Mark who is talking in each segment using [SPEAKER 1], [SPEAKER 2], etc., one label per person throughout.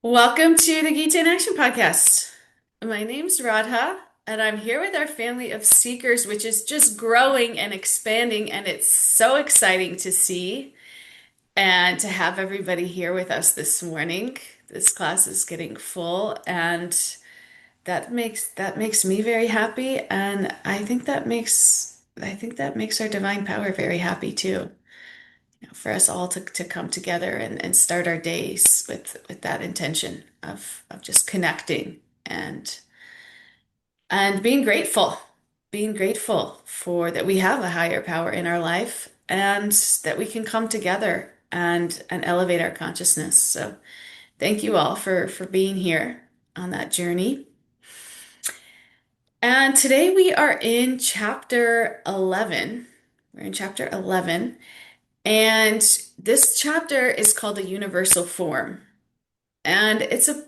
[SPEAKER 1] Welcome to the Gita in Action podcast. My name's Radha, and I'm here with our family of seekers, which is just growing and expanding, and it's so exciting to see and to have everybody here with us this morning. This class is getting full, and that makes me very happy, and I think that makes our divine power very happy too. For us all to come together and start our days with that intention of just connecting and being grateful for that we have a higher power in our life and that we can come together and elevate our consciousness. So thank you all for being here on that journey. And today we are in chapter 11. We're in chapter 11. And this chapter is called the Universal Form. And it's a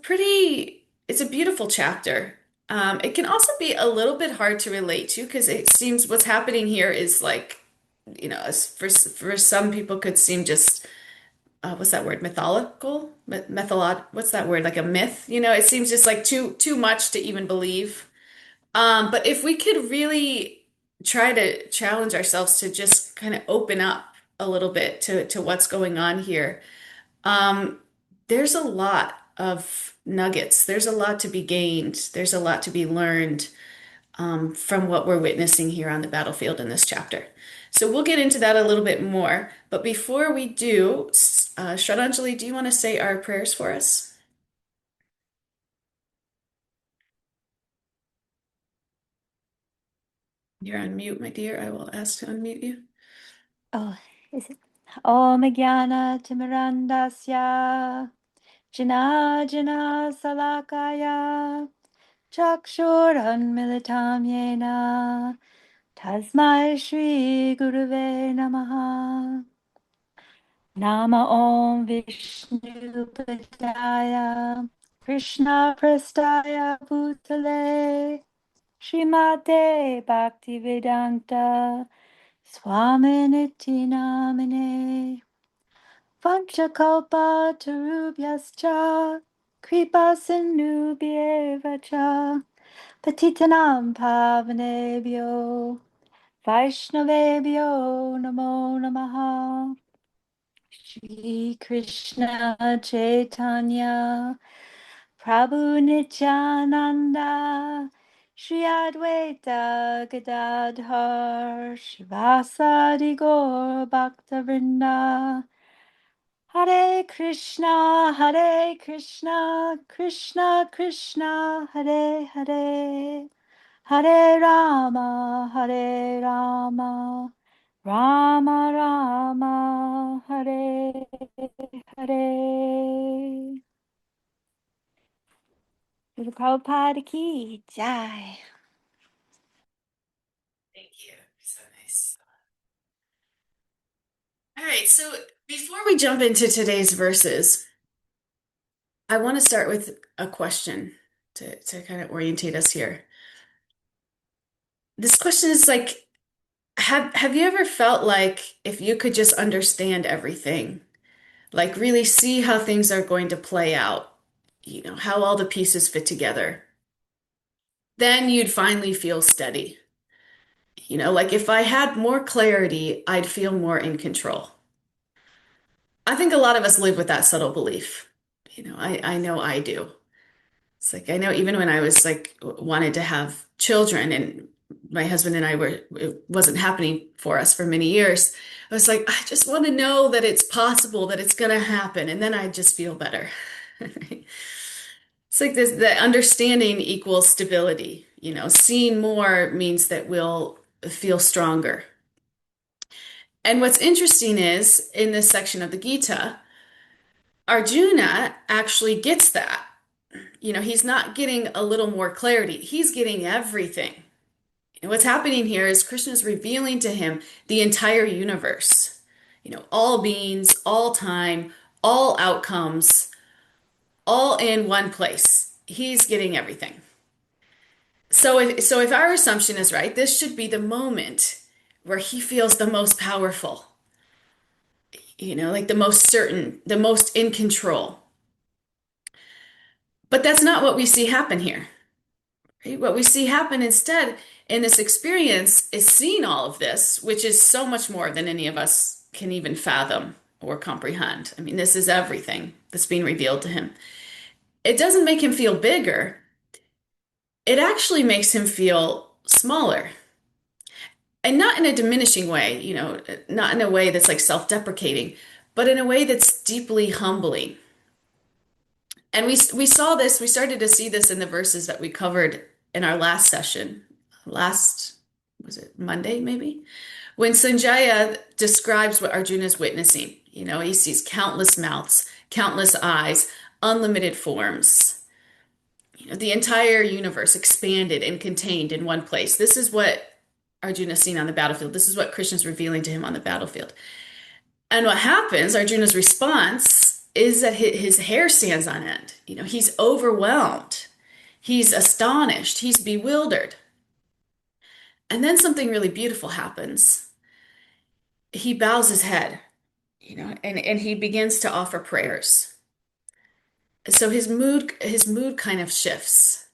[SPEAKER 1] beautiful chapter. It can also be a little bit hard to relate to because it seems what's happening here is like, for some people could seem just, what's that word? Mythological? What's that word? Like a myth? It seems just like too much to even believe. But if we could really try to challenge ourselves to just kind of open up a little bit to what's going on here, um, there's a lot of nuggets. There's a lot to be gained. There's a lot to be learned from what we're witnessing here on the battlefield in this chapter. So we'll get into that a little bit more. But before we do, Shraddhanjali, do you want to say our prayers for us? You're on mute, my dear. I will ask to unmute you.
[SPEAKER 2] Oh, is it? Om Jnana Timirandasya Jana Jana Salakaya Chakshurunmilitam Yena Tasmai Shri Guruve Namaha Nama Om Vishnu Padaya Krishna Prastaya Bhutale Srimate Bhaktivedanta Swaminiti Namine Vanchakalpatarubhyascha kripa sindhubhyeva cha patitanam pavanebhyo vaishnavebhyo namo namaha. Shri Krishna Chaitanya Prabhu Nityananda Shri Advaita Gadadhar Shivasadi Gaur Bhaktavrinda Hare Krishna, Krishna Krishna, Hare Hare, Hare Rama, Rama Rama, Hare Hare. Guru Prabhupada ki jai.
[SPEAKER 1] Thank you. So nice. All right, so before we jump into today's verses, I want to start with a question to kind of orientate us here. This question is like, have you ever felt like if you could just understand everything, like really see how things are going to play out, how all the pieces fit together, then you'd finally feel steady. Like if I had more clarity, I'd feel more in control. I think a lot of us live with that subtle belief. I know I do. It's like I know even when I was like wanted to have children and my husband and I it wasn't happening for us for many years. I was like, I just want to know that it's possible, that it's going to happen, and then I just feel better. It's like this, the understanding equals stability. Seeing more means that we'll feel stronger. And what's interesting is in this section of the Gita, Arjuna actually gets that. He's not getting a little more clarity. He's getting everything. And what's happening here is Krishna is revealing to him the entire universe. All beings, all time, all outcomes, all in one place. He's getting everything. So if our assumption is right, this should be the moment where he feels the most powerful, like the most certain, the most in control. But that's not what we see happen here. Right? What we see happen instead in this experience is seeing all of this, which is so much more than any of us can even fathom or comprehend. I mean, this is everything that's being revealed to him. It doesn't make him feel bigger. It actually makes him feel smaller. And not in a diminishing way, not in a way that's like self-deprecating, but in a way that's deeply humbling. And we saw this, we started to see this in the verses that we covered in our last session. Last, was it Monday maybe? When Sanjaya describes what Arjuna is witnessing, he sees countless mouths, countless eyes, unlimited forms. The entire universe expanded and contained in one place. This is what Arjuna's seen on the battlefield. This is what Krishna's revealing to him on the battlefield. And what happens, Arjuna's response is that his hair stands on end. He's overwhelmed. He's astonished. He's bewildered. And then something really beautiful happens. He bows his head, and he begins to offer prayers. So his mood kind of shifts.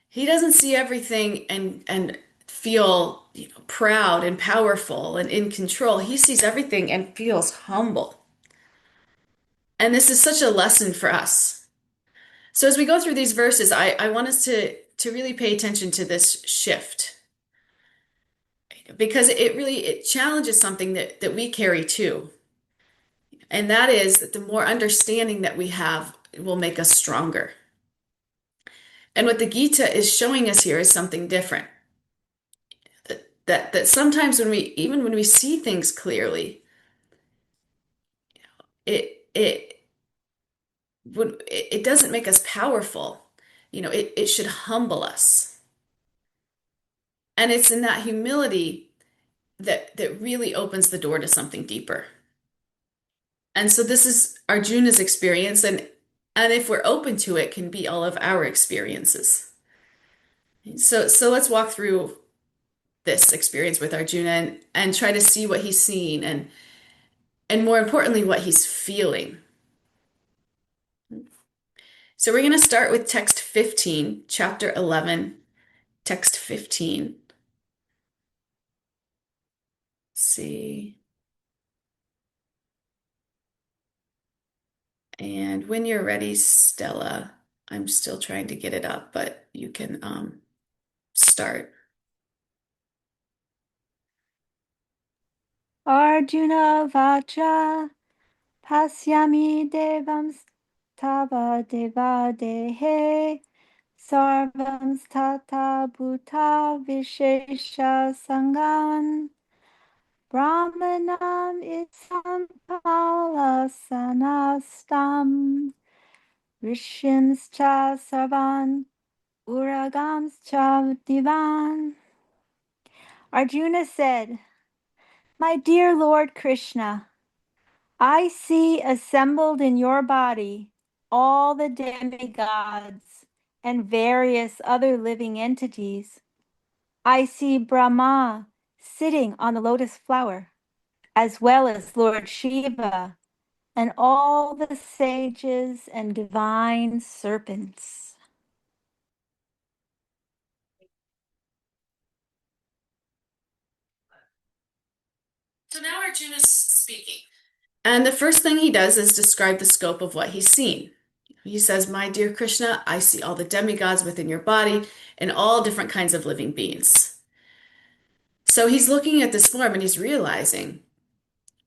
[SPEAKER 1] He doesn't see everything and feel, proud and powerful and in control. He sees everything and feels humble. And this is such a lesson for us. So as we go through these verses, I want us to really pay attention to this shift because it challenges something that we carry too. And that is that the more understanding that we have will make us stronger. And what the Gita is showing us here is something different. That sometimes even when we see things clearly, it it doesn't make us powerful. It should humble us. And it's in that humility that really opens the door to something deeper. And so this is Arjuna's experience, and if we're open to it, can be all of our experiences. So let's walk through this experience with Arjuna and try to see what he's seeing and more importantly, what he's feeling. So we're going to start with text 15, chapter 11, text 15. Let's see. And when you're ready, Stella, I'm still trying to get it up, but you can start.
[SPEAKER 2] Arjuna Vacha Pasyami Devam Tava Deva Dehe Sarvam Tata Bhuta Vishesha Sangan Brahmanam Itsam Kala Sanastam Rishims Cha Sarvan Uragams Cha Divan. Arjuna said, My dear Lord Krishna, I see assembled in your body all the demigods and various other living entities. I see Brahma sitting on the lotus flower, as well as Lord Shiva and all the sages and divine serpents.
[SPEAKER 1] So now Arjuna's speaking. And the first thing he does is describe the scope of what he's seen. He says, My dear Krishna, I see all the demigods within your body and all different kinds of living beings. So he's looking at this form and he's realizing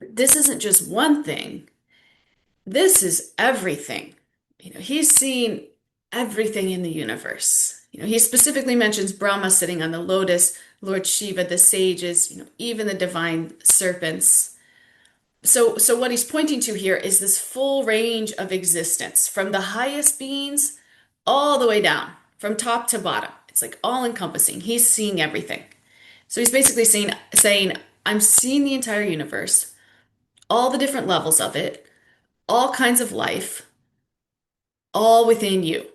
[SPEAKER 1] this isn't just one thing, this is everything. He's seeing everything in the universe. He specifically mentions Brahma sitting on the lotus, Lord Shiva, the sages, even the divine serpents. So what he's pointing to here is this full range of existence, from the highest beings all the way down, from top to bottom. It's like all encompassing. He's seeing everything. So he's basically saying, I'm seeing the entire universe, all the different levels of it, all kinds of life, all within you.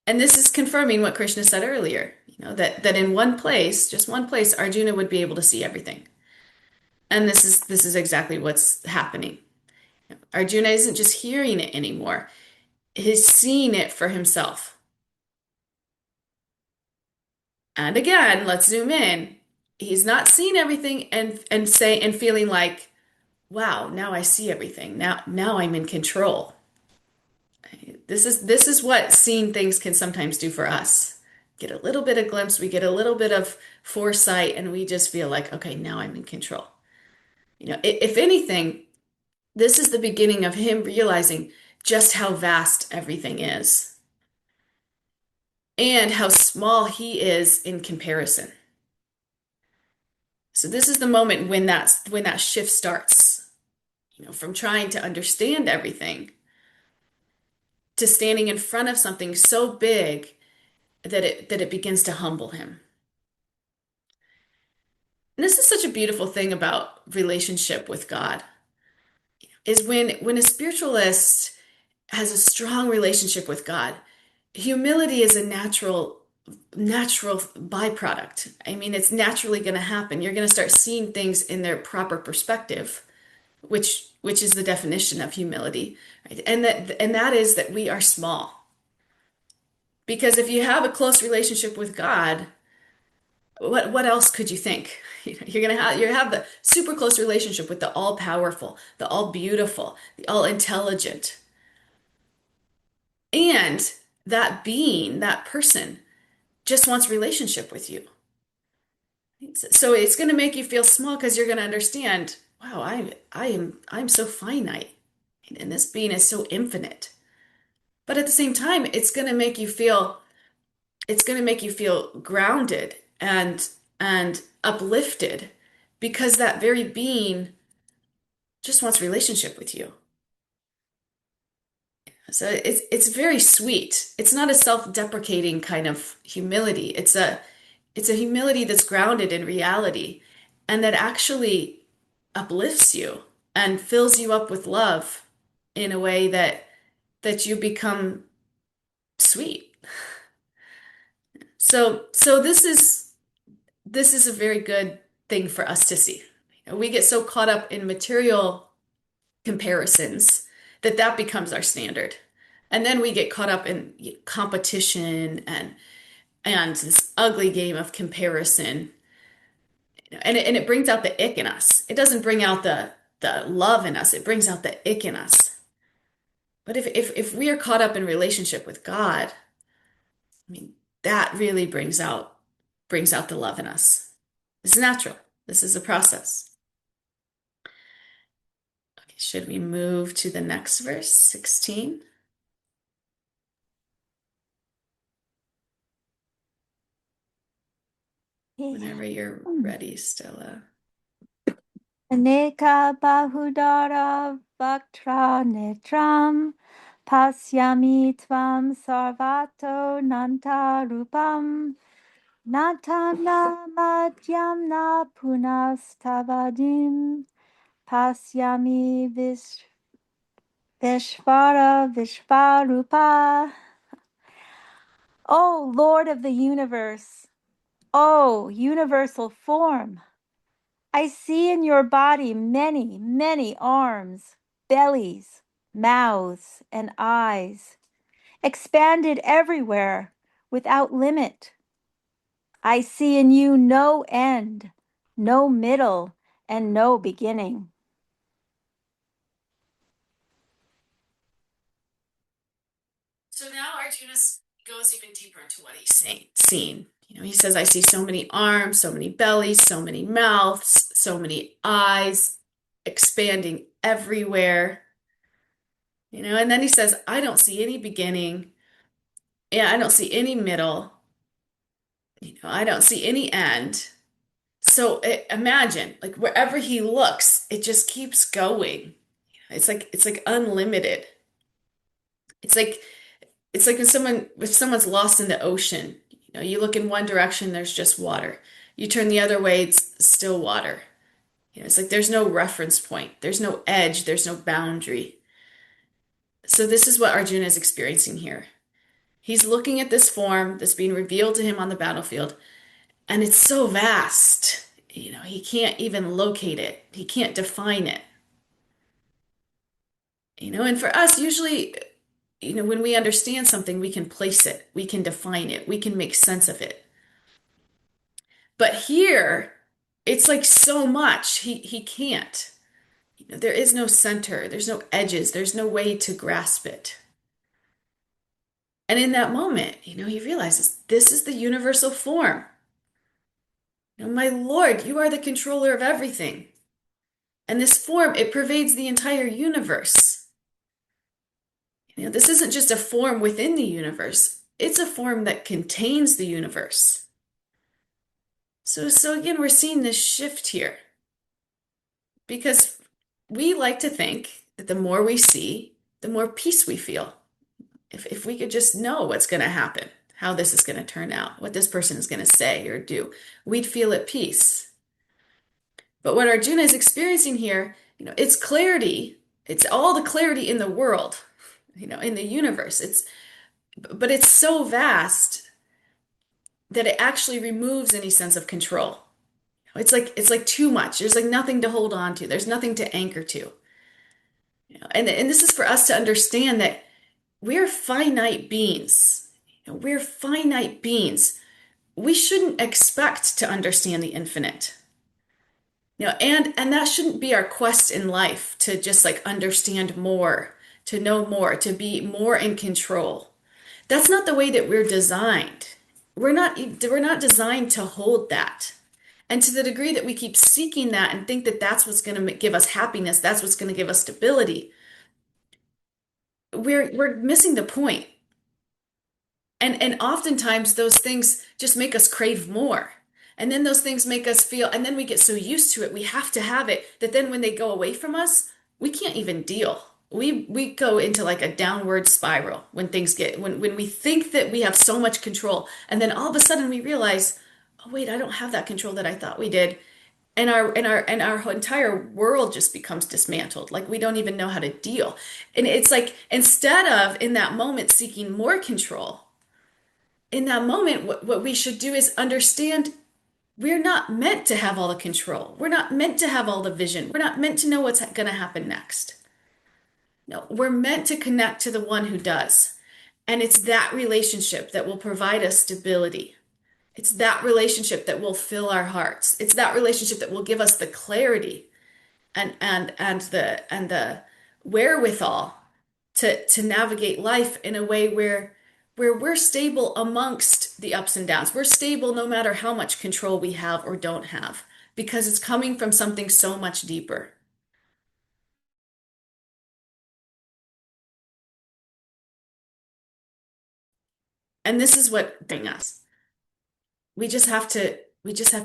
[SPEAKER 1] And this is confirming what Krishna said earlier, that in one place, just one place, Arjuna would be able to see everything. And this is exactly what's happening. Arjuna isn't just hearing it anymore. is seeing it for himself. And again, let's zoom in. He's not seeing everything and feeling like, wow, now I see everything. Now I'm in control. This is what seeing things can sometimes do for us. Get a little bit of glimpse, we get a little bit of foresight, and we just feel like, okay, now I'm in control. If anything, this is the beginning of him realizing just how vast everything is and how small he is in comparison. So this is the moment when that shift starts, from trying to understand everything to standing in front of something so big that it begins to humble him. And this is such a beautiful thing about relationship with God, is when a spiritualist has a strong relationship with God, humility is a natural byproduct. I mean, it's naturally going to happen. You're going to start seeing things in their proper perspective, which is the definition of humility, right? And that is that we are small. Because if you have a close relationship with God, what else could you think? You're gonna have the super close relationship with the all powerful, the all beautiful, the all intelligent, and that being, that person, just wants relationship with you. So it's going to make you feel small because you're going to understand, wow, I'm so finite, and this being is so infinite. But at the same time, it's going to make you feel grounded and uplifted because that very being just wants relationship with you. So it's very sweet. It's not a self-deprecating kind of humility. It's a humility that's grounded in reality and that actually uplifts you and fills you up with love in a way that you become sweet. So this is a very good thing for us to see. We get so caught up in material comparisons that becomes our standard. And then we get caught up in competition and this ugly game of comparison. And it brings out the ick in us. It doesn't bring out the love in us. It brings out the ick in us. But if we are caught up in relationship with God, I mean, that really brings out the love in us. It's natural. This is a process. Okay, should we move to the next verse, 16? Whenever you're ready, Stella.
[SPEAKER 2] Aneka bahudara vaktra netram pasyami tvam sarvato nanta rupam natana madhyam na punastavadim pasyami vishvarupa. O Lord of the universe, O universal form, I see in your body many, many arms, bellies, mouths, and eyes, expanded everywhere without limit. I see in you no end, no middle, and no beginning.
[SPEAKER 1] So now Arjuna goes even deeper into what he's seeing. He says, I see so many arms, so many bellies, so many mouths, so many eyes expanding everywhere. And then he says, I don't see any beginning. Yeah, I don't see any middle. I don't see any end. So imagine, like wherever he looks, it just keeps going. It's like unlimited. It's like It's like if someone's lost in the ocean. You look in one direction, there's just water. You turn the other way, it's still water. It's like there's no reference point, there's no edge, there's no boundary. So this is what Arjuna is experiencing here. He's looking at this form that's being revealed to him on the battlefield, and it's so vast. He can't even locate it. He can't define it. And for us, usually when we understand something, we can place it, we can define it, we can make sense of it. But here, it's like so much, he can't. There is no center, there's no edges, there's no way to grasp it. And in that moment, he realizes this is the universal form. My Lord, you are the controller of everything. And this form, it pervades the entire universe. This isn't just a form within the universe, it's a form that contains the universe. So again, we're seeing this shift here because we like to think that the more we see, the more peace we feel. If we could just know what's going to happen, how this is going to turn out, what this person is going to say or do, we'd feel at peace. But what Arjuna is experiencing here, it's clarity. It's all the clarity in the world, in the universe. But it's so vast that it actually removes any sense of control. It's like too much. There's like nothing to hold on to. There's nothing to anchor to. And this is for us to understand that we're finite beings. We're finite beings. We shouldn't expect to understand the infinite. And that shouldn't be our quest in life to just like understand more, to know more, to be more in control. That's not the way that we're designed. We're not designed to hold that. And to the degree that we keep seeking that and think that that's what's going to give us happiness, that's what's going to give us stability, we're missing the point. And oftentimes those things just make us crave more. And then those things make us feel, and then we get so used to it, we have to have it, that then when they go away from us, we can't even deal. We go into like a downward spiral when we think that we have so much control, and then all of a sudden we realize, oh wait, I don't have that control that I thought we did. And our entire world just becomes dismantled. Like we don't even know how to deal. And it's like instead of in that moment seeking more control, in that moment, what we should do is understand we're not meant to have all the control. We're not meant to have all the vision. We're not meant to know what's going to happen next. No, we're meant to connect to the one who does. And it's that relationship that will provide us stability. It's that relationship that will fill our hearts. It's that relationship that will give us the clarity and the wherewithal to navigate life in a way where we're stable amongst the ups and downs. We're stable no matter how much control we have or don't have, because it's coming from something so much deeper. And this is what brings us. We just have to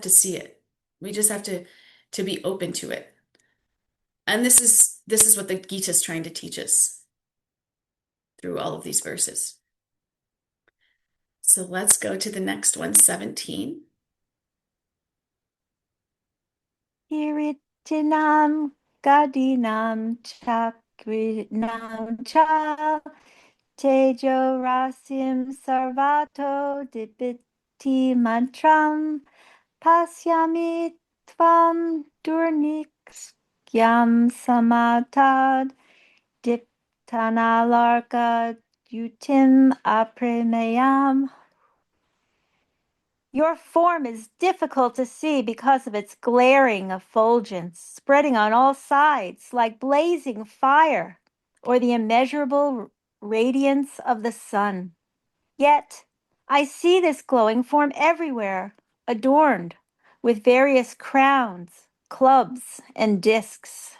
[SPEAKER 1] see it. We just have to be open to it. And this is what the Gita is trying to teach us through all of these verses. So let's go to the next one, 17.
[SPEAKER 2] Kiritinam gadinam chakrinam cha tejo rasim sarvato dipiti mantram pasyami tvam durnikyam samatad diptanalarka yutim apremeyam. Your form is difficult to see because of its glaring effulgence, spreading on all sides like blazing fire or the immeasurable radiance of the sun. Yet, I see this glowing form everywhere, adorned with various crowns, clubs, and discs.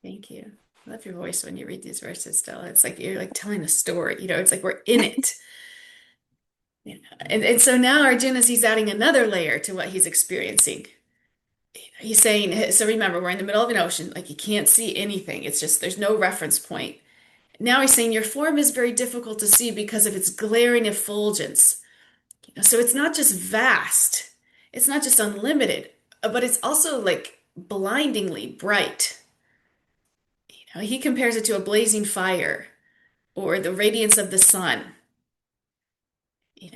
[SPEAKER 1] Thank you. I love your voice when you read these verses, Stella. It's like you're like telling a story, it's like we're in it. And so now Arjuna's he's adding another layer to what he's experiencing. He's saying, so remember, we're in the middle of an ocean, like you can't see anything. It's just there's no reference point. Now he's saying your form is very difficult to see because of its glaring effulgence. So it's not just vast, it's not just unlimited, but it's also like blindingly bright. He compares it to a blazing fire or the radiance of the sun.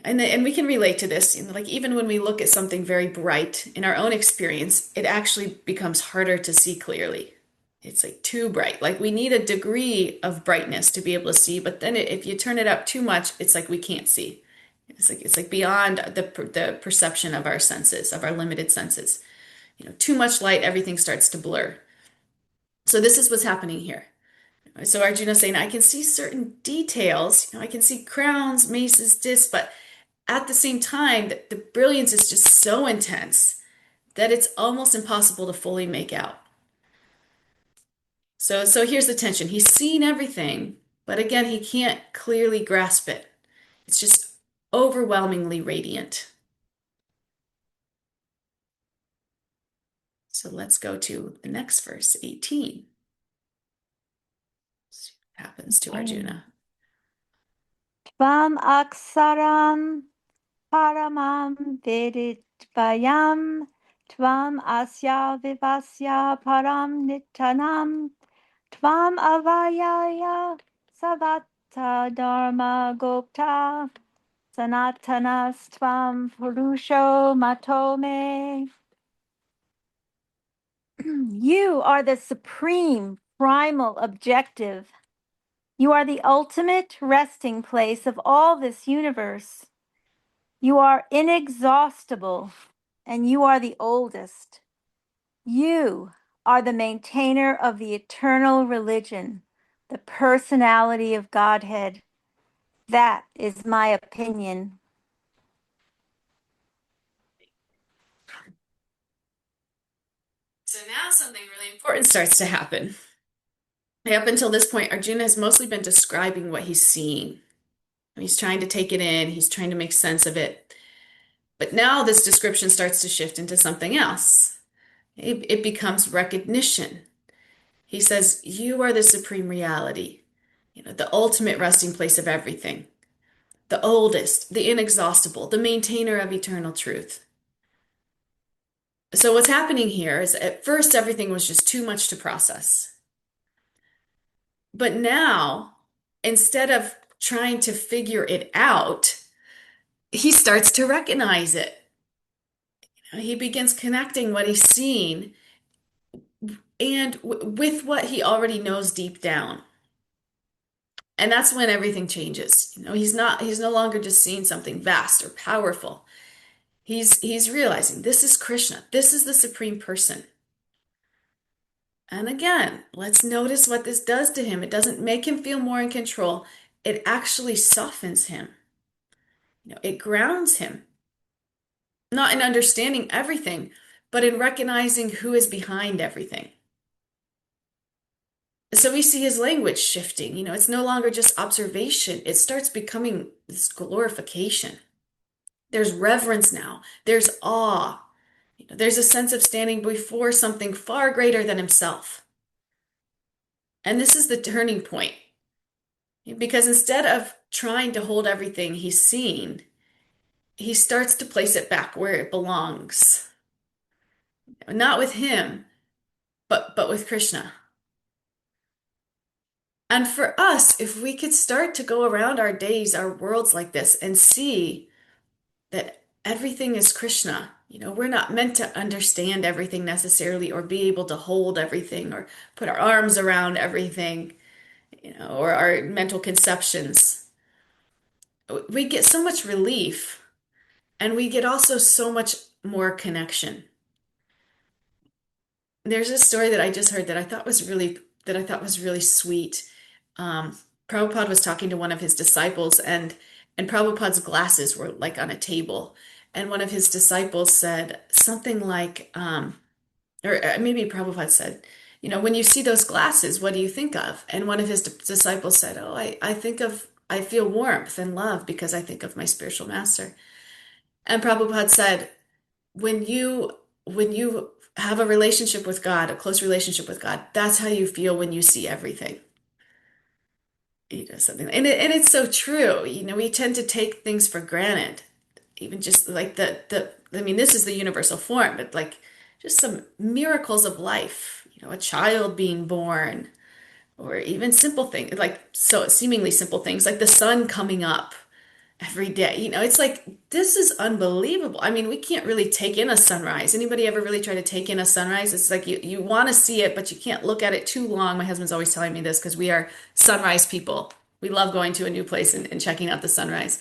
[SPEAKER 1] And we can relate to this, like even when we look at something very bright in our own experience, it actually becomes harder to see clearly. It's like too bright. Like we need a degree of brightness to be able to see, but then if you turn it up too much, it's like we can't see. It's like beyond the perception of our senses, of our limited senses. Too much light, everything starts to blur. So this is what's happening here. So Arjuna's saying, I can see certain details. I can see crowns, maces, discs, but at the same time, the brilliance is just so intense that it's almost impossible to fully make out. So here's the tension. He's seen everything, but again, he can't clearly grasp it. It's just overwhelmingly radiant. So let's go to the next verse, 18. See what happens to
[SPEAKER 2] Okay.
[SPEAKER 1] Arjuna.
[SPEAKER 2] Tvam aksaram paramam veditvayam tvam asya vivasya param nittanam tvam avayaya savata dharma gopta sanatanas tvam purusho matome. You are the supreme primal objective. You are the ultimate resting place of all this universe. You are inexhaustible, and you are the oldest. You are the maintainer of the eternal religion, the personality of Godhead. That is my opinion.
[SPEAKER 1] So now something really important starts to happen. Up until this point, Arjuna has mostly been describing what he's seeing. He's trying to take it in, he's trying to make sense of it. But now this description starts to shift into something else. It becomes recognition. He says, You are the supreme reality, the ultimate resting place of everything, the oldest, the inexhaustible, the maintainer of eternal truth. So, what's happening here is at first everything was just too much to process. But now, instead of trying to figure it out, he starts to recognize it. He begins connecting what he's seen and with what he already knows deep down. And that's when everything changes. He's no longer just seeing something vast or powerful. He's realizing this is Krishna. This is the supreme person. And again, let's notice what this does to him. It doesn't make him feel more in control. It actually softens him. It grounds him, not in understanding everything, but in recognizing who is behind everything. So we see his language shifting. It's no longer just observation. It starts becoming this glorification. There's reverence now. There's awe. There's a sense of standing before something far greater than himself. And this is the turning point. Because instead of trying to hold everything he's seen, he starts to place it back where it belongs. Not with him, but with Krishna. And for us, if we could start to go around our days, our worlds like this and see that everything is Krishna. We're not meant to understand everything necessarily or be able to hold everything or put our arms around everything, or our mental conceptions. We get so much relief and we get also so much more connection. There's a story that I just heard that I thought was really sweet. Um, Prabhupada was talking to one of his disciples, and Prabhupada's glasses were like on a table, and one of his disciples said something like, or maybe Prabhupada said, when you see those glasses, what do you think of? And one of his disciples said, Oh, I feel warmth and love because I think of my spiritual master. And Prabhupada said, when you have a relationship with God, a close relationship with God, that's how you feel when you see everything. Something, and it's so true. We tend to take things for granted, even just like I mean, this is the universal form, but like just some miracles of life, a child being born, or even simple things like so seemingly simple things like the sun coming up. every day. It's like this is unbelievable. I mean, we can't really take in a sunrise. Anybody ever really try to take in a sunrise? It's like you want to see it, but you can't look at it too long. My husband's always telling me this because we are sunrise people. We love going to a new place and checking out the sunrise.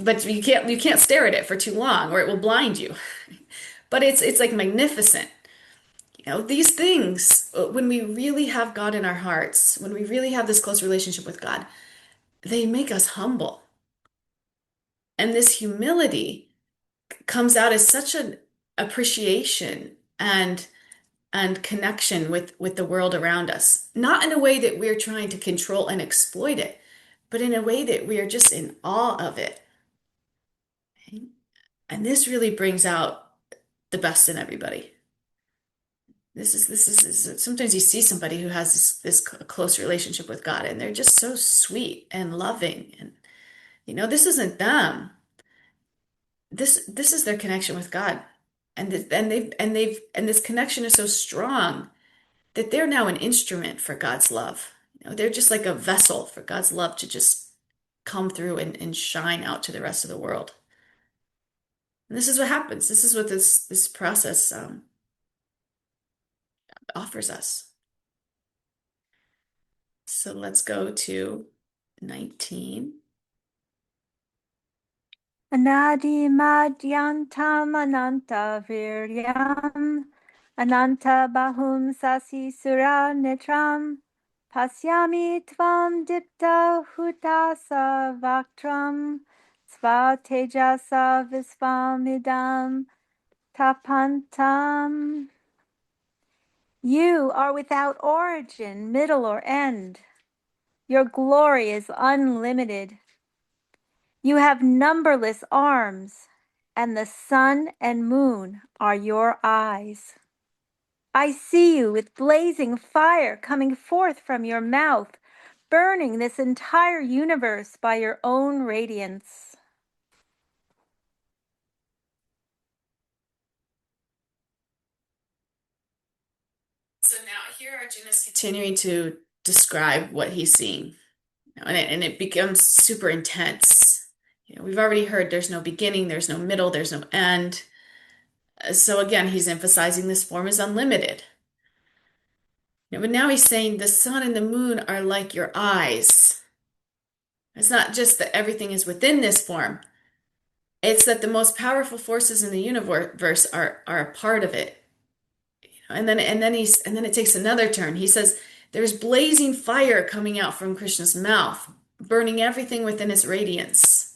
[SPEAKER 1] But you can't stare at it for too long or it will blind you. But it's like magnificent. These things, when we really have God in our hearts, when we really have this close relationship with God, they make us humble. And this humility comes out as such an appreciation and connection with the world around us. Not in a way that we're trying to control and exploit it, but in a way that we are just in awe of it. And this really brings out the best in everybody. Sometimes you see somebody who has this close relationship with God and they're just so sweet and loving. And this isn't them. This is their connection with God. And this connection is so strong that they're now an instrument for God's love. They're just like a vessel for God's love to just come through and shine out to the rest of the world. And this is what happens. This is what this process offers us. So let's go to 19.
[SPEAKER 2] Anadimadyantam ananta viryam ananta bahum sasi sura nitram pasyami tvam dipta hutasa vaktram sva tejasa visvamidam tapantam. You are without origin, middle, or end. Your glory is unlimited. You have numberless arms, and the sun and moon are your eyes. I see you with blazing fire coming forth from your mouth, burning this entire universe by your own radiance.
[SPEAKER 1] So now here Arjuna is continuing to describe what he's seeing. And it becomes super intense. We've already heard there's no beginning, there's no middle, there's no end. So again, he's emphasizing this form is unlimited. But now he's saying the sun and the moon are like your eyes. It's not just that everything is within this form. It's that the most powerful forces in the universe are a part of it. And then it takes another turn. He says there's blazing fire coming out from Krishna's mouth, burning everything within its radiance.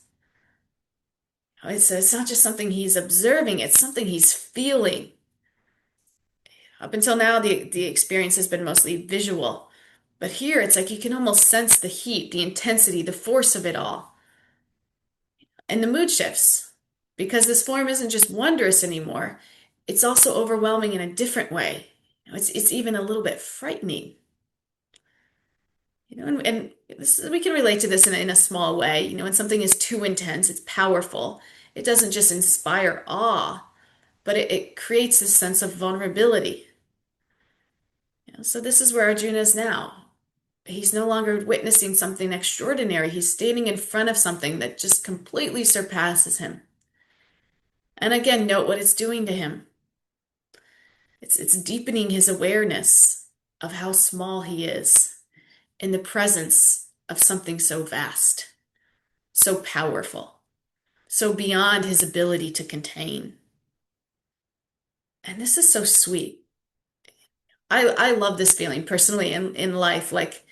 [SPEAKER 1] It's not just something he's observing, it's something he's feeling. Up until now, the experience has been mostly visual. But here it's like you can almost sense the heat, the intensity, the force of it all. And the mood shifts because this form isn't just wondrous anymore. It's also overwhelming in a different way. It's even a little bit frightening. And we can relate to this in a small way. When something is too intense, it's powerful. It doesn't just inspire awe, but it creates a sense of vulnerability. So this is where Arjuna is now. He's no longer witnessing something extraordinary. He's standing in front of something that just completely surpasses him. And again, note what it's doing to him. It's deepening his awareness of how small he is in the presence of something so vast, so powerful, so beyond his ability to contain. And this is so sweet. I love this feeling personally in life, like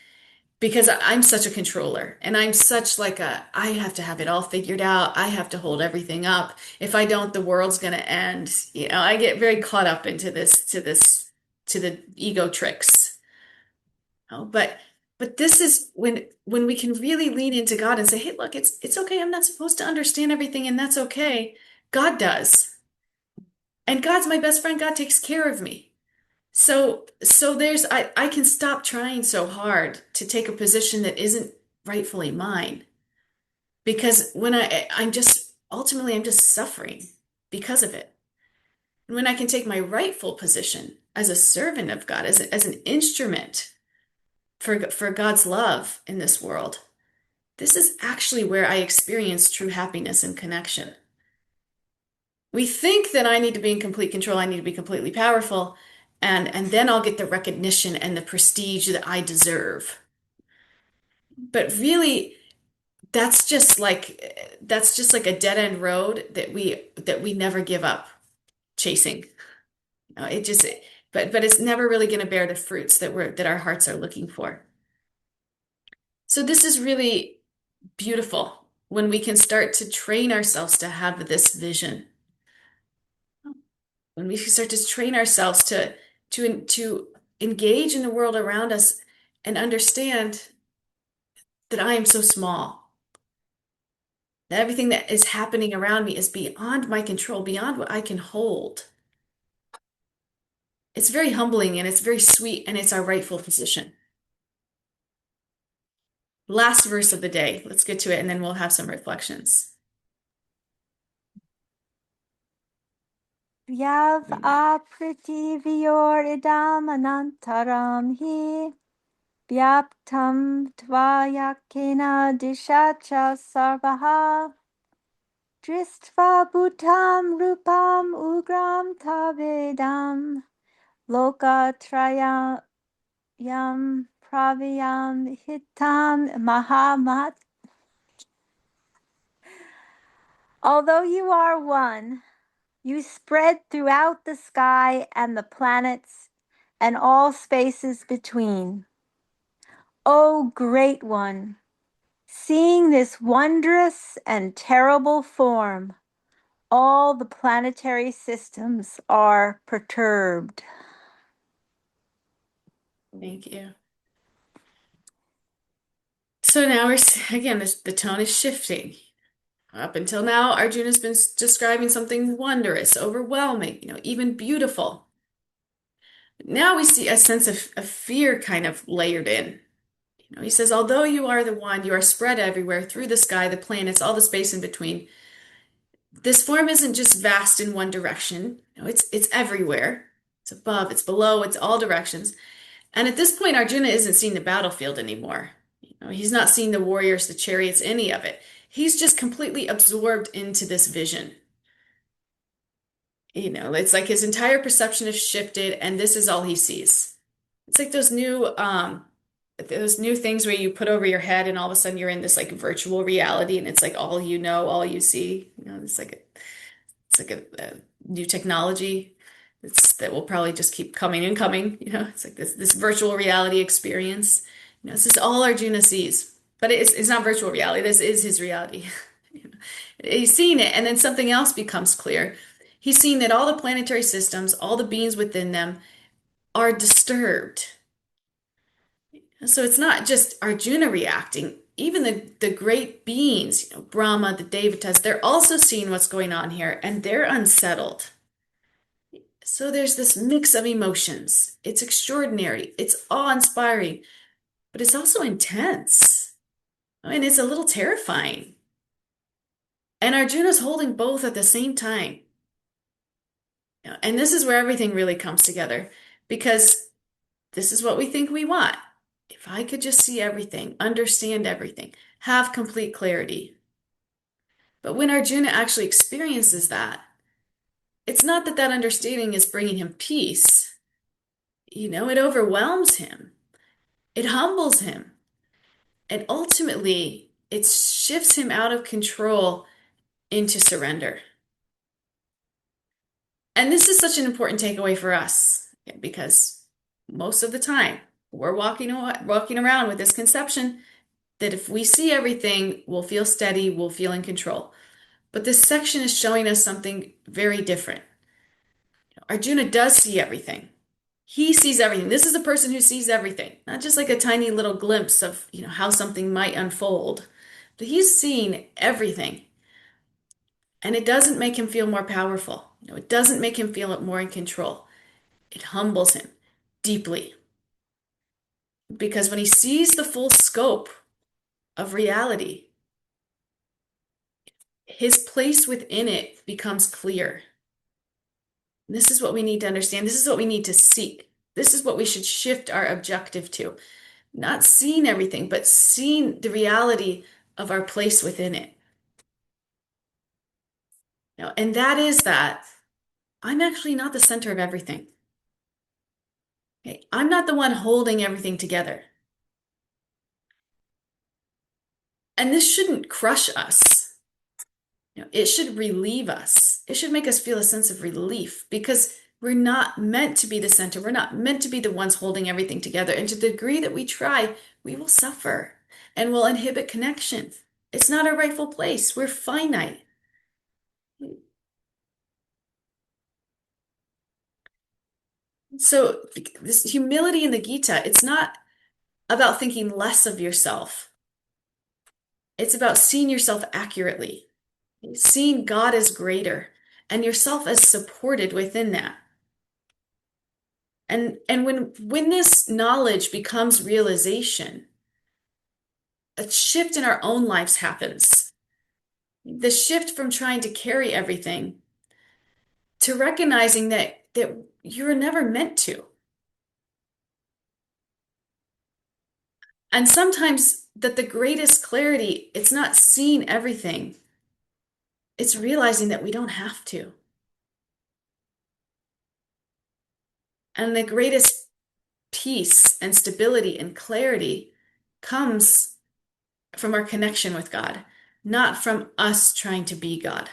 [SPEAKER 1] because I'm such a controller and I'm such like I have to have it all figured out. I have to hold everything up. If I don't, the world's gonna end. I get very caught up into to the ego tricks. But this is when we can really lean into God and say, hey, look, it's okay. I'm not supposed to understand everything, and that's okay. God does. And God's my best friend. God takes care of me. So I can stop trying so hard to take a position that isn't rightfully mine because when I'm just ultimately I'm just suffering because of it. And when I can take my rightful position as a servant of God, as an instrument for God's love in this world, this is actually where I experience true happiness and connection. We think that I need to be in complete control, I need to be completely powerful, and then I'll get the recognition and the prestige that I deserve. But really, that's just like a dead end road that we never give up chasing. It just but it's never really going to bear the fruits that our hearts are looking for. So this is really beautiful when we can start to train ourselves to have this vision. When we start to train ourselves to engage in the world around us and understand that I am so small, that everything that is happening around me is beyond my control, beyond what I can hold. It's very humbling and it's very sweet and it's our rightful position. Last verse of the day. Let's get to it and then we'll have some reflections.
[SPEAKER 2] Yav aprithiviyor idam anantaram hi vyaptam tvayakena dishacha sarvaha dristva bhutam rupam ugram tavedam lokatrayam pravyam hitam mahamat. Although you are one, you spread throughout the sky and the planets and all spaces between. O Great One, seeing this wondrous and terrible form, all the planetary systems are perturbed.
[SPEAKER 1] Thank you. So now again, the tone is shifting. Up until now, Arjuna's been describing something wondrous, overwhelming, even beautiful. Now we see a sense of fear kind of layered in. He says, although you are the one, you are spread everywhere through the sky, the planets, all the space in between. This form isn't just vast in one direction. It's everywhere. It's above, it's below, it's all directions. And at this point, Arjuna isn't seeing the battlefield anymore. He's not seeing the warriors, the chariots, any of it. He's just completely absorbed into this vision. It's like his entire perception has shifted, and this is all he sees. It's like those new things where you put over your head, and all of a sudden you're in this like virtual reality, and it's like all you know, all you see. It's like a new technology that will probably just keep coming and coming. It's like this virtual reality experience. This is all Arjuna sees, but it's not virtual reality. This is his reality. He's seen it, and then something else becomes clear. He's seen that all the planetary systems, all the beings within them, are disturbed. So it's not just Arjuna reacting. Even the great beings, Brahma, the Devatas, they're also seeing what's going on here, and they're unsettled. So there's this mix of emotions. It's extraordinary. It's awe-inspiring, but it's also intense. It's a little terrifying. And Arjuna's holding both at the same time. And this is where everything really comes together because this is what we think we want. If I could just see everything, understand everything, have complete clarity. But when Arjuna actually experiences that, it's not that understanding is bringing him peace. It overwhelms him. It humbles him. And ultimately, it shifts him out of control into surrender. And this is such an important takeaway for us because most of the time we're walking around with this conception that if we see everything, we'll feel steady, we'll feel in control. But this section is showing us something very different. Arjuna does see everything. He sees everything. This is a person who sees everything, not just like a tiny little glimpse of, how something might unfold, but he's seeing everything. And it doesn't make him feel more powerful. It doesn't make him feel more in control. It humbles him deeply. Because when he sees the full scope of reality, his place within it becomes clear. This is what we need to understand. This is what we need to seek. This is what we should shift our objective to. Not seeing everything, but seeing the reality of our place within it. And that is that I'm actually not the center of everything. Okay? I'm not the one holding everything together. And this shouldn't crush us. It should relieve us. It should make us feel a sense of relief because we're not meant to be the center. We're not meant to be the ones holding everything together. And to the degree that we try, we will suffer and will inhibit connection. It's not our rightful place. We're finite. So, this humility in the Gita, it's not about thinking less of yourself. It's about seeing yourself accurately, seeing God as greater and yourself as supported within that. And when this knowledge becomes realization, a shift in our own lives happens. The shift from trying to carry everything to recognizing that you're never meant to. And sometimes that the greatest clarity, it's not seeing everything, it's realizing that we don't have to. And the greatest peace and stability and clarity comes from our connection with God, not from us trying to be God.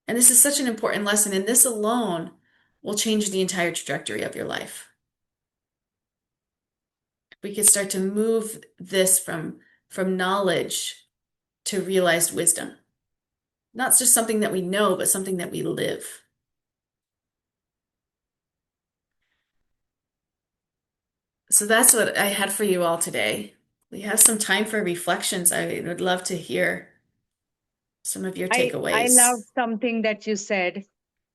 [SPEAKER 1] And this is such an important lesson, and this alone will change the entire trajectory of your life. We could start to move this from knowledge to realized wisdom. Not just something that we know, but something that we live. So that's what I had for you all today. We have some time for reflections. I would love to hear some of your
[SPEAKER 3] I love
[SPEAKER 1] takeaways.
[SPEAKER 3] something that you said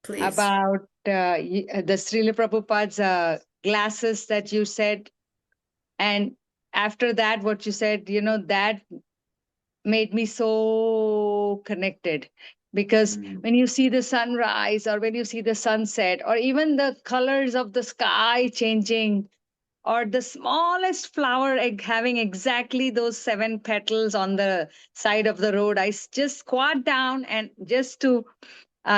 [SPEAKER 1] Please.
[SPEAKER 3] about the Srila Prabhupada's glasses that you said. And after that, what you said, that made me so connected. Because
[SPEAKER 1] Mm.
[SPEAKER 3] when you see the sunrise or when you see the sunset or even the colors of the sky changing, or the smallest flower having exactly those 7 petals on the side of the road, just squat down and just to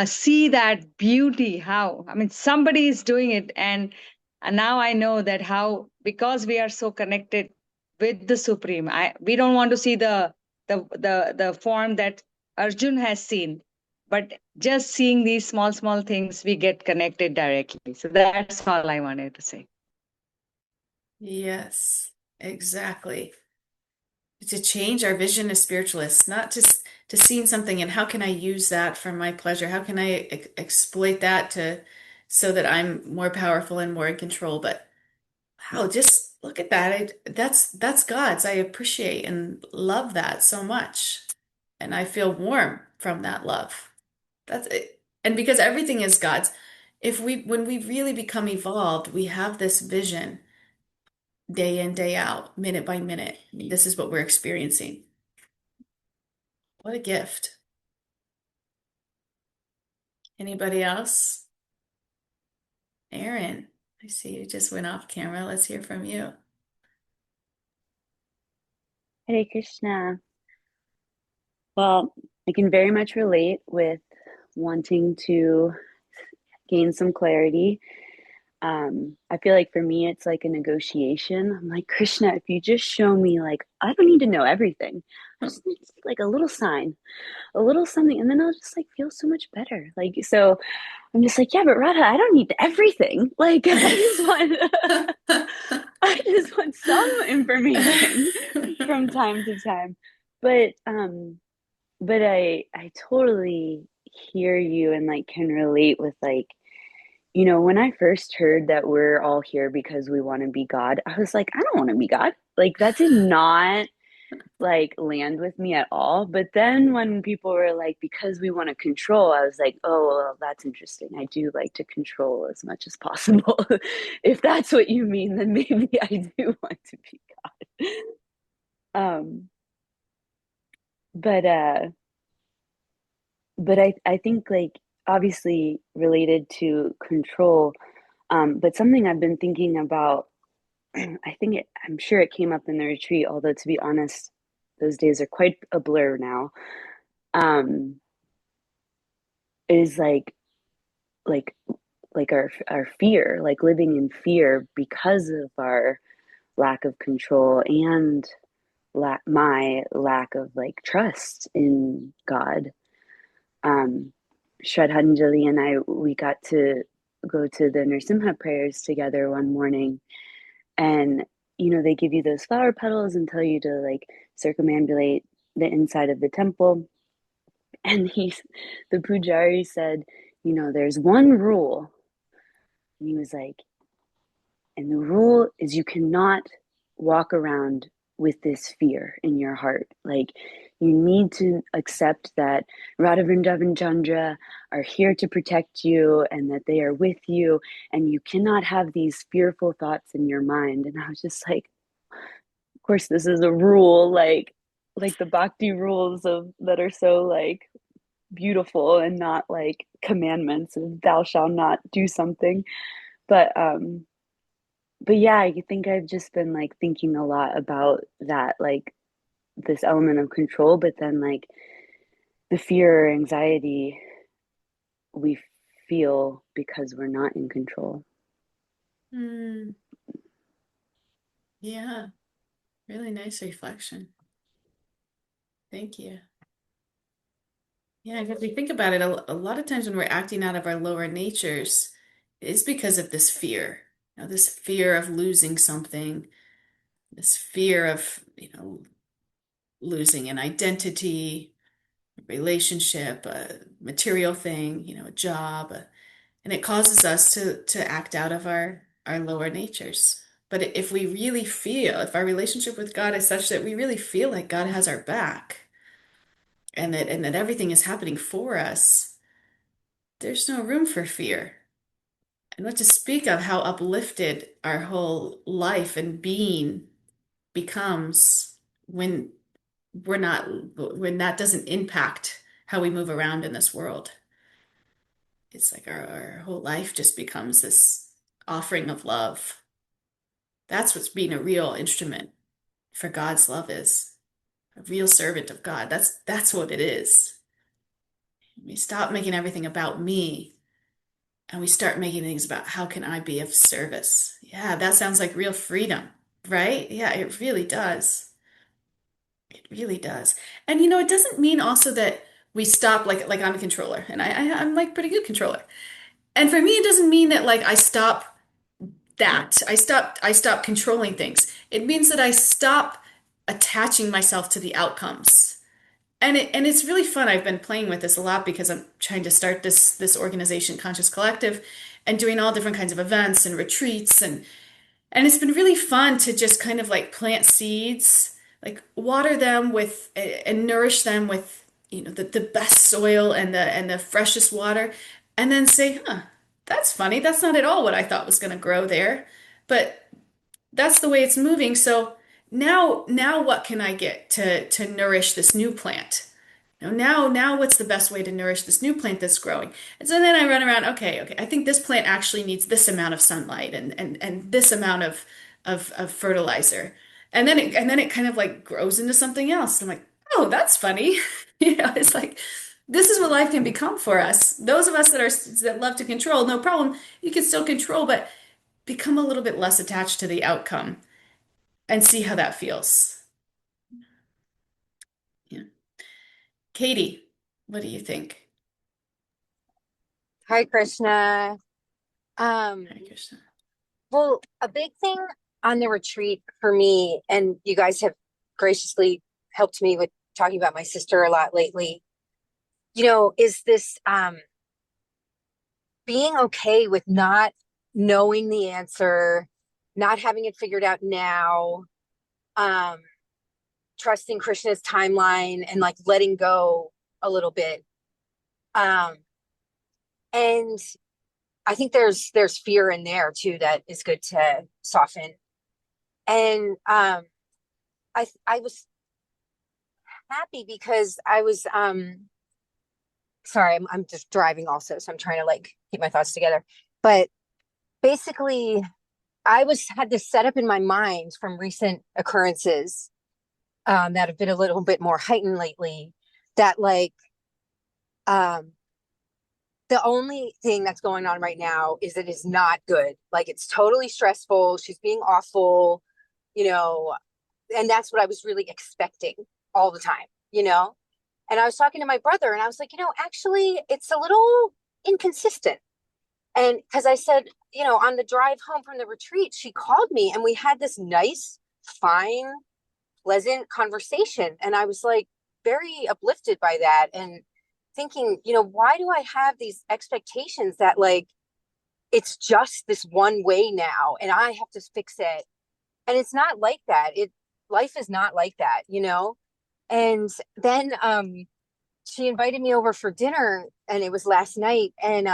[SPEAKER 3] see that beauty. How, I mean, somebody is doing it. And now I know that how, because we are so connected with the Supreme, we don't want to see the form that Arjun has seen, but just seeing these small things, we get connected directly. So that's all I wanted to say.
[SPEAKER 1] Yes, exactly. To change our vision as spiritualists, not just to seeing something and how can I use that for my pleasure? How can I exploit that to so that I'm more powerful and more in control? But wow, just look at that. That's God's. I appreciate and love that so much. And I feel warm from that love. That's it. And because everything is God's, if we when we really become evolved, we have this vision day in, day out, minute by minute. I mean, this is what we're experiencing. What a gift. Anybody else? Aaron, I see you just went off camera. Let's hear from you.
[SPEAKER 4] Hare Krishna. Well, I can very much relate with wanting to gain some clarity. I feel like for me, it's like a negotiation. I'm like, Krishna, if you just show me, like, I don't need to know everything. I just need like a little sign, a little something, and then I'll just like feel so much better. Like, so I'm just like, yeah, but Radha, I don't need everything. Like, I just want some information from time to time. But but I totally hear you and like can relate with like, when I first heard that we're all here because we want to be God, I was like, I don't want to be God. Like that did not like land with me at all. But then when people were like, because we want to control, I was like, oh, well, that's interesting. I do like to control as much as possible. If that's what you mean, then maybe I do want to be God. Um, but but I think like obviously related to control, but something I've been thinking about, I'm sure it came up in the retreat, although to be honest, those days are quite a blur now, um, is like our fear, like living in fear because of our lack of control and my lack of like trust in God. Um, Shraddhanjali and I, we got to go to the Nrsimha prayers together one morning, and they give you those flower petals and tell you to like circumambulate the inside of the temple. And the pujari said, there's one rule. And he was like, and the rule is you cannot walk around with this fear in your heart. Like, you need to accept that Radha Vrindavan Chandra are here to protect you and that they are with you. And you cannot have these fearful thoughts in your mind. And I was just like, of course, this is a rule, like the bhakti rules that are so like beautiful and not like commandments of thou shalt not do something. But but yeah, I think I've just been like thinking a lot about that, like this element of control, but then like the fear or anxiety we feel because we're not in control.
[SPEAKER 1] Mm, yeah, really nice reflection. Thank you. Yeah, because we think about it, a lot of times when we're acting out of our lower natures, it's because of this fear. This fear of losing something, this fear of, losing an identity, a relationship, a material thing, a job, and it causes us to act out of our lower natures. But if we really feel, if our relationship with God is such that we really feel like God has our back and that everything is happening for us, there's no room for fear. And what to speak of how uplifted our whole life and being becomes when we're not, when that doesn't impact how we move around in this world. It's like our whole life just becomes this offering of love. That's what's being a real instrument for God's love is. A real servant of God. That's what it is. We stop making everything about me and we start making things about how can I be of service. Yeah, that sounds like real freedom, right? Yeah, it really does. It really does. And it doesn't mean also that we stop like I'm a controller and I'm like pretty good controller. And for me, it doesn't mean that like I stop that. I stop controlling things. It means that I stop attaching myself to the outcomes. And it's really fun. I've been playing with this a lot because I'm trying to start this organization, Conscious Collective, and doing all different kinds of events and retreats and it's been really fun to just kind of like plant seeds, like water them with and nourish them with, the best soil and the freshest water, and then say, huh, that's funny. That's not at all what I thought was going to grow there. But that's the way it's moving. So now what can I get to nourish this new plant? Now what's the best way to nourish this new plant that's growing? And so then I run around, okay, I think this plant actually needs this amount of sunlight and this amount of fertilizer. And then it kind of like grows into something else. And I'm like, oh, that's funny. It's like this is what life can become for us. Those of us that love to control, no problem. You can still control, but become a little bit less attached to the outcome and see how that feels. Yeah. Katie, what do you think?
[SPEAKER 5] Hi, Krishna. Um,
[SPEAKER 1] Hare Krishna.
[SPEAKER 5] well, a big thing on the retreat for me, and you guys have graciously helped me with talking about my sister a lot lately, is this being okay with not knowing the answer, not having it figured out now, um, trusting Krishna's timeline and like letting go a little bit. Um, and I think there's fear in there too that is good to soften. And I was happy because I was sorry, I'm just driving also, so I'm trying to like keep my thoughts together. But basically, I had this set up in my mind from recent occurrences that have been a little bit more heightened lately, that like um the only thing that's going on right now is it is not good. Like it's totally stressful. She's being awful, you know, and that's what I was really expecting all the time, you know? And I was talking to my brother and I was like, actually, it's a little inconsistent. And because I said, on the drive home from the retreat, she called me and we had this nice, fine, pleasant conversation. And I was like very uplifted by that and thinking, why do I have these expectations that like it's just this one way now and I have to fix it? And it's not like that. Life is not like that. And then she invited me over for dinner and it was last night. And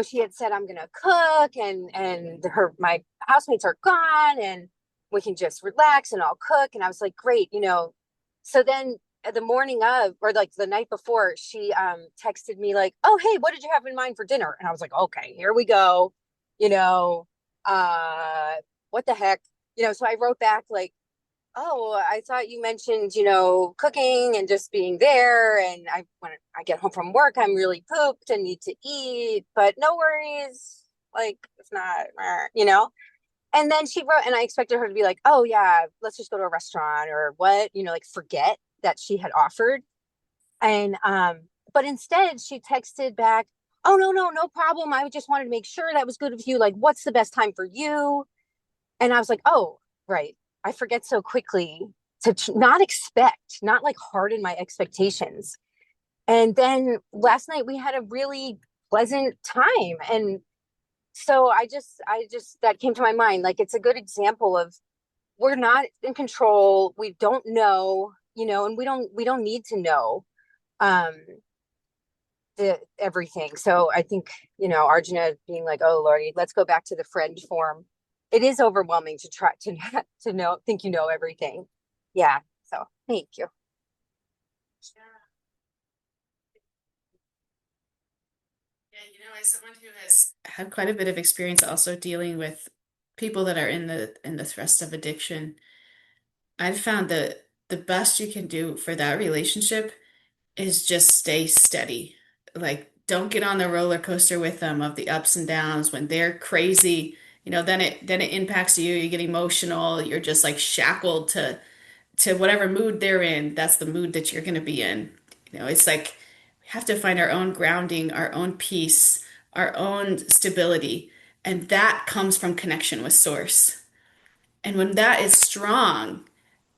[SPEAKER 5] she had said I'm gonna cook and my housemates are gone and we can just relax and I'll cook. And I was like, great. So then the morning of, or like the night before, she texted me like, oh hey, what did you have in mind for dinner? And I was like, okay, here we go. You know, uh what the heck? So I wrote back like, oh, I thought you mentioned, cooking and just being there. And when I get home from work, I'm really pooped and need to eat, but no worries. Like, it's not. And then she wrote, and I expected her to be like, oh, yeah, let's just go to a restaurant or what, like forget that she had offered. And, but instead she texted back, oh, no problem. I just wanted to make sure that was good of you. Like, what's the best time for you? And I was like, oh, right. I forget so quickly to not expect, not like harden my expectations. And then last night we had a really pleasant time. And so that came to my mind. Like, it's a good example of we're not in control. We don't know, and we don't need to know um, everything. So I think, Arjuna being like, oh Lordy, let's go back to the friend form. It is overwhelming to try to know, think everything. Yeah. So thank you.
[SPEAKER 1] Yeah, as someone who has had quite a bit of experience also dealing with people that are in the thrust of addiction, I've found that the best you can do for that relationship is just stay steady. Like, don't get on the roller coaster with them of the ups and downs when they're crazy. Then it impacts you. You get emotional. You're just like shackled to whatever mood they're in. That's the mood that you're going to be in. It's like we have to find our own grounding, our own peace, our own stability, and that comes from connection with source. And when that is strong,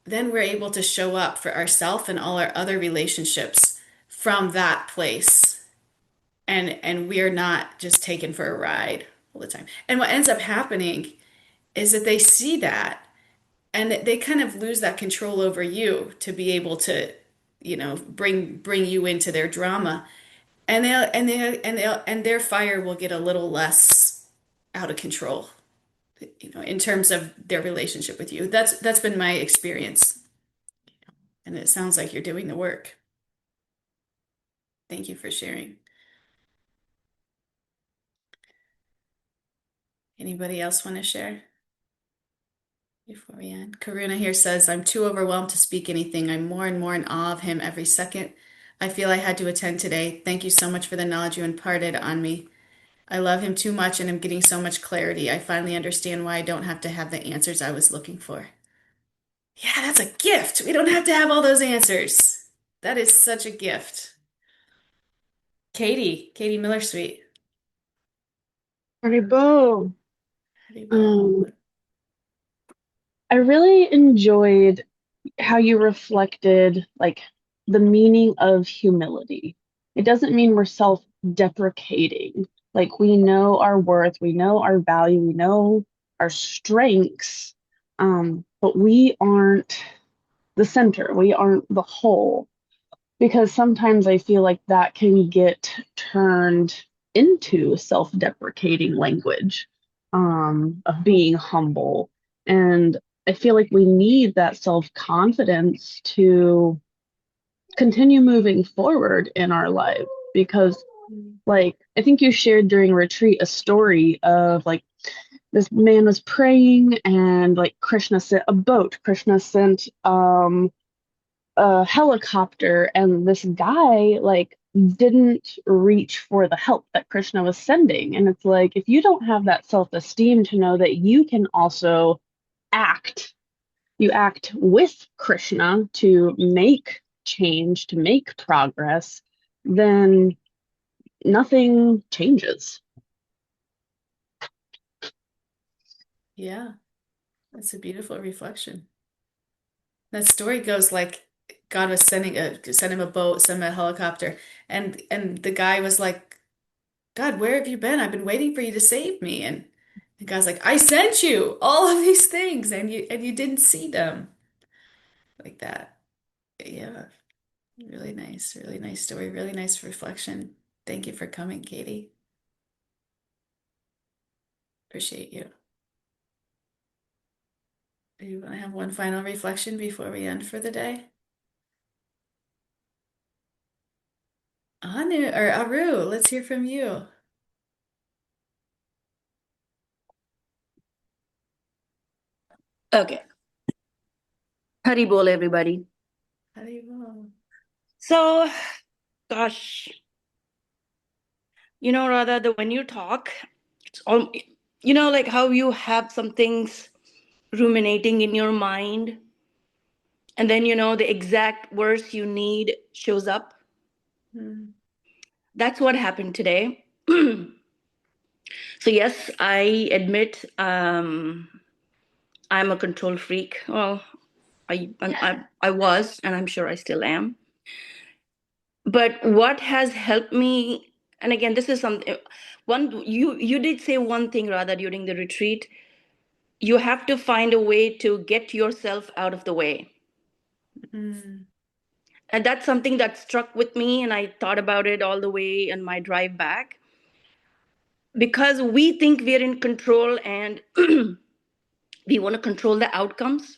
[SPEAKER 1] then we're able to show up for ourselves and all our other relationships from that place. And we're not just taken for a ride all the time. And what ends up happening is that they see that and they kind of lose that control over you to be able to, bring you into their drama. And their fire will get a little less out of control, in terms of their relationship with you. That's been my experience. And it sounds like you're doing the work. Thank you for sharing. Anybody else want to share before we end? Karuna here says, I'm too overwhelmed to speak anything. I'm more and more in awe of him every second. I feel I had to attend today. Thank you so much for the knowledge you imparted on me. I love him too much and I'm getting so much clarity. I finally understand why I don't have to have the answers I was looking for. Yeah, that's a gift. We don't have to have all those answers. That is such a gift. Katie Miller Sweet.
[SPEAKER 6] Haribo.
[SPEAKER 1] Haribo.
[SPEAKER 6] Um, I really enjoyed how you reflected like the meaning of humility. It doesn't mean we're self-deprecating. Like we know our worth, we know our value, we know our strengths, but we aren't the center. We aren't the whole. Because sometimes I feel like that can get turned into self-deprecating language, of being humble. And I feel like we need that self-confidence to continue moving forward in our life because like I think you shared during retreat a story of like this man was praying, and like Krishna sent a boat. Krishna sent a helicopter, and this guy like didn't reach for the help that Krishna was sending. And it's like, if you don't have that self-esteem to know that you can also act, you act with Krishna to make change, to make progress, then nothing changes.
[SPEAKER 1] Yeah, that's a beautiful reflection. That story goes like God was send him a boat, send him a helicopter, and the guy was like, God, where have you been? I've been waiting for you to save me. And the guy's like, I sent you all of these things, and you didn't see them like that. Yeah, really nice story, really nice reflection. Thank you for coming, Katie. Appreciate you. Do you want to have one final reflection before we end for the day? Anu or Aru, let's hear from you.
[SPEAKER 7] Okay. Hari bol, everybody.
[SPEAKER 1] Haribo.
[SPEAKER 7] So, gosh, Radha, when you talk, it's all, like how you have some things ruminating in your mind, and then, the exact verse you need shows up.
[SPEAKER 1] Mm,
[SPEAKER 7] That's what happened today. So, yes, I admit I'm a control freak. Well, I was, and I'm sure I still am. But what has helped me, and again, this is something, you did say one thing rather during the retreat. You have to find a way to get yourself out of the way.
[SPEAKER 1] mm,
[SPEAKER 7] And that's something that struck with me, and I thought about it all the way on my drive back. Because we think we're in control, and we want to control the outcomes.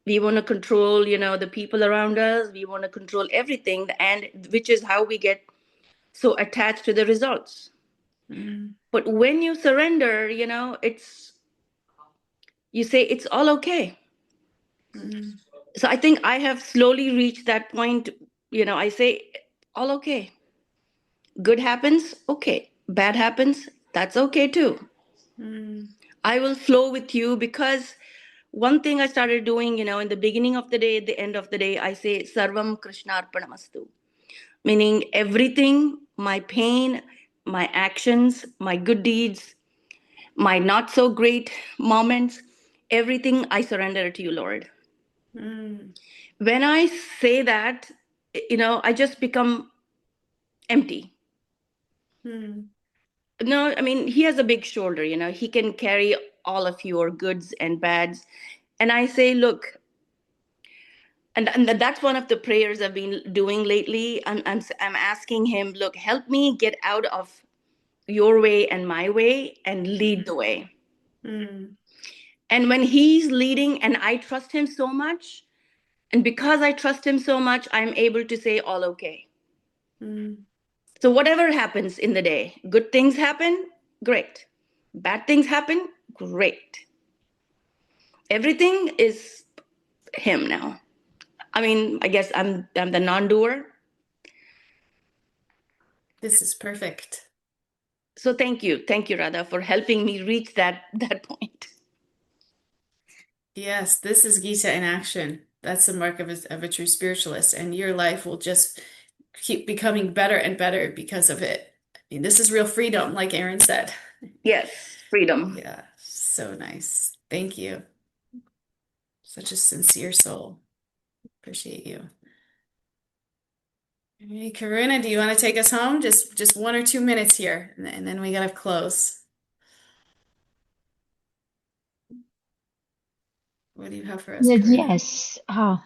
[SPEAKER 7] We want to control, the people around us. We want to control everything, and which is how we get so attached to the results.
[SPEAKER 1] mm,
[SPEAKER 7] But when you surrender, you say it's all okay.
[SPEAKER 1] mm,
[SPEAKER 7] So I think I have slowly reached that point. I say all okay. Good happens, okay. Bad happens, that's okay too.
[SPEAKER 1] mm,
[SPEAKER 7] I will flow with you, because one thing I started doing, in the beginning of the day, at the end of the day, I say Sarvam Krishnarpanamastu, meaning everything, my pain, my actions, my good deeds, my not so great moments, everything I surrender to you, Lord.
[SPEAKER 1] mm,
[SPEAKER 7] When I say that, I just become empty.
[SPEAKER 1] mm,
[SPEAKER 7] No, I mean, he has a big shoulder, he can carry all of your goods and bads. And I say, look, and that's one of the prayers I've been doing lately. I'm asking him, look, help me get out of your way and my way and lead the way.
[SPEAKER 1] mm,
[SPEAKER 7] And when he's leading and I trust him so much, and because I trust him so much, I'm able to say, all okay.
[SPEAKER 1] mm,
[SPEAKER 7] So whatever happens in the day, good things happen, great. Bad things happen, great. Everything is him now. I mean, I guess I'm the non-doer.
[SPEAKER 1] This is perfect.
[SPEAKER 7] So thank you, Radha, for helping me reach that point.
[SPEAKER 1] Yes, this is Gita in action. That's the mark of a true spiritualist, and your life will just keep becoming better and better because of it. I mean, this is real freedom, like Aaron said.
[SPEAKER 7] Yes, freedom.
[SPEAKER 1] Yeah, so nice. Thank you. Such a sincere soul. Appreciate you. Hey, Karuna, do you want to take us home? Just 1 or 2 minutes here, and then we gotta close. What do you have for us,
[SPEAKER 8] Yes,
[SPEAKER 1] Karuna?
[SPEAKER 8] yes.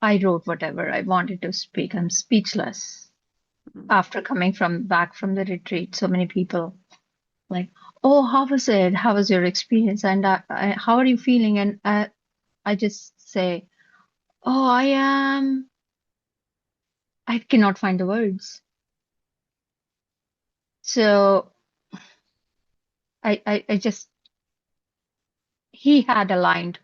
[SPEAKER 8] I wrote whatever I wanted to speak. I'm speechless after coming from back from the retreat. So many people like, oh, how was it? How was your experience? And how are you feeling? And I just say, oh, I cannot find the words. So I just he had aligned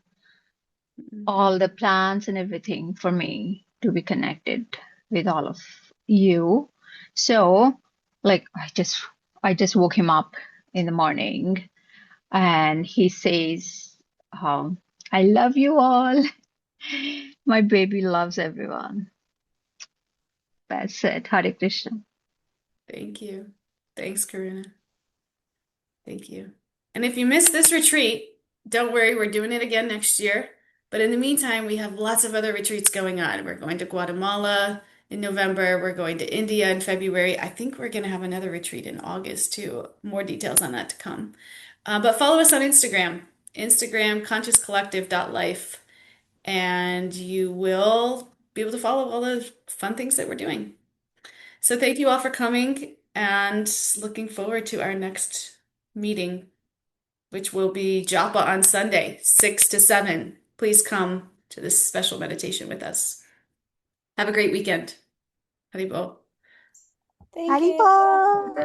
[SPEAKER 8] all the plans and everything for me to be connected with all of you. So, like, I just woke him up in the morning, and he says, I love you all. My baby loves everyone. That's it. Hare Krishna.
[SPEAKER 1] Thank you. Thanks, Karuna. Thank you. And if you missed this retreat, don't worry, we're doing it again next year. But in the meantime, we have lots of other retreats going on. We're going to Guatemala in November. We're going to India in February. I think we're going to have another retreat in August too. More details on that to come. But follow us on Instagram, consciouscollective.life, and you will be able to follow all the fun things that we're doing. So thank you all for coming and looking forward to our next meeting, which will be Japa on Sunday, 6 to 7. Please come to this special meditation with us. Have a great weekend. Haribol.
[SPEAKER 2] Haribol.